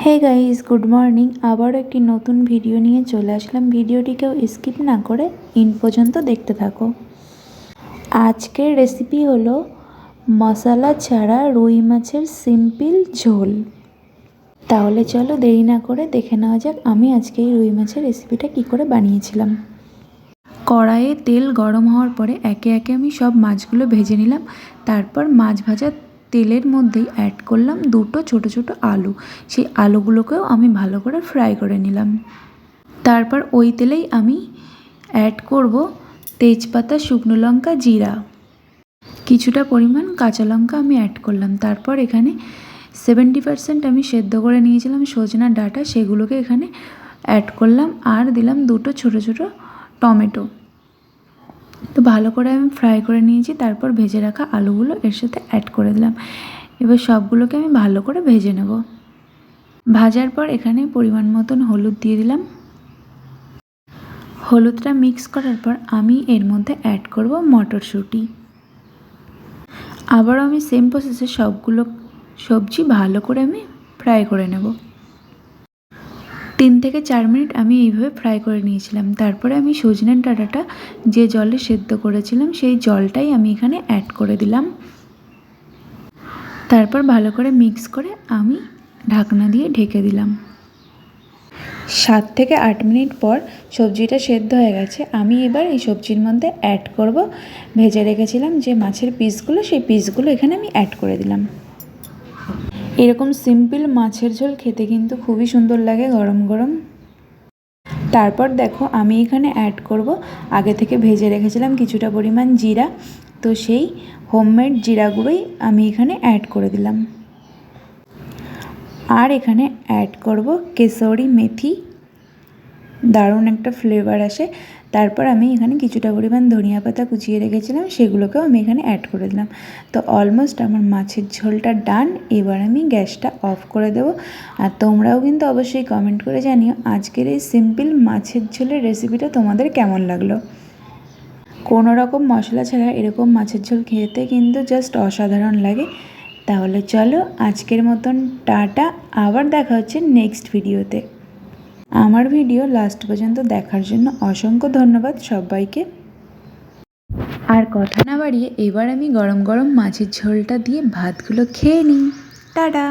Hey guys, good morning. আবারও একটি নতুন ভিডিও নিয়ে চলে আসলাম। ভিডিওটিকেও স্কিপ না করে ইন পর্যন্ত দেখতে থাকো। আজকের রেসিপি হলো মশলা ছাড়া রুই মাছের সিম্পল ঝোল। তাহলে চলো দেরি না করে দেখে নেওয়া যাক আমি আজকে এই রুই মাছের রেসিপিটা কী করে বানিয়েছিলাম। কড়াইয়ে তেল গরম হওয়ার পরে একে একে আমি সব মাছগুলো ভেজে নিলাম। তারপর মাছ ভাজা তেলের মধ্যেই অ্যাড করলাম দুটো ছোট ছোট আলু। সেই আলুগুলোকেও আমি ভালো করে ফ্রাই করে নিলাম। তারপর ওই তেলেই আমি অ্যাড করব তেজপাতা, শুকনো লঙ্কা, জিরা, কিছুটা পরিমাণ কাঁচা লঙ্কা আমি অ্যাড করলাম। তারপর এখানে 70% আমি সেদ্ধ করে নিয়েছিলাম সজনার ডাঁটা, সেগুলোকে এখানে অ্যাড করলাম। আর দিলাম দুটো ছোট ছোট টমেটো। তো ভালো করে আমি ফ্রাই করে নিয়েছি। তারপর ভেজে রাখা আলুগুলো এর সাথে অ্যাড করে দিলাম। এবার সবগুলোকে আমি ভালো করে ভেজে নেব। ভাজার পর এখানে পরিমাণ মতন হলুদ দিয়ে দিলাম। হলুদটা মিক্স করার পর আমি এর মধ্যে অ্যাড করব মটরশুঁটি। আবারও আমি সেম প্রসেসে সবগুলো সবজি ভালো করে আমি ফ্রাই করে নেব। 3 থেকে 4 মিনিট আমি এইভাবে ফ্রাই করে নিয়েছিলাম। তারপরে আমি সজনের ডাঁটাটা যে জলে সেদ্ধ করেছিলাম সেই জলটাই আমি এখানে অ্যাড করে দিলাম। তারপর ভালো করে মিক্স করে আমি ঢাকনা দিয়ে ঢেকে দিলাম। 7 থেকে 8 মিনিট পর সবজিটা সেদ্ধ হয়ে গেছে। আমি এবার এই সবজির মধ্যে অ্যাড করব ভেজে রেখেছিলাম যে মাছের পিসগুলো, সেই পিসগুলো এখানে আমি অ্যাড করে দিলাম। এরকম সিম্পল মাছের ঝোল খেতে কিন্তু খুবই সুন্দর লাগে গরম গরম। তারপর দেখো আমি এখানে অ্যাড করব আগে থেকে ভেজে রেখেছিলাম কিছুটা পরিমাণ জিরা। তো সেই হোমমেড জিরা গুঁড়োই আমি এখানে অ্যাড করে দিলাম। আর এখানে অ্যাড করব কেশরি মেথি, দারুণ একটা ফ্লেভার আসে। তারপর আমি এখানে কিছুটা পরিমাণ ধনিয়া পাতা কুচিয়ে রেখেছিলাম, সেগুলোকেও আমি এখানে অ্যাড করে দিলাম। তো অলমোস্ট আমার মাছের ঝোলটা ডান। এবার আমি গ্যাসটা অফ করে দেবো। আর তোমরাও কিন্তু অবশ্যই কমেন্ট করে জানিও আজকের এই সিম্পল মাছের ঝোলের রেসিপিটা তোমাদের কেমন লাগলো। কোনো রকম মশলা ছাড়া এরকম মাছের ঝোল খেতে কিন্তু জাস্ট অসাধারণ লাগে। তাহলে চলো আজকের মতন টাটা, আবার দেখা হচ্ছে নেক্সট ভিডিওতে। আমার ভিডিও লাস্ট পর্যন্ত দেখার জন্য অসংখ্য ধন্যবাদ সবাইকে। আর কথা না বাড়িয়ে এবার আমি গরম গরম মাছের ঝোলটা দিয়ে ভাতগুলো খেয়ে নিই। টাটা।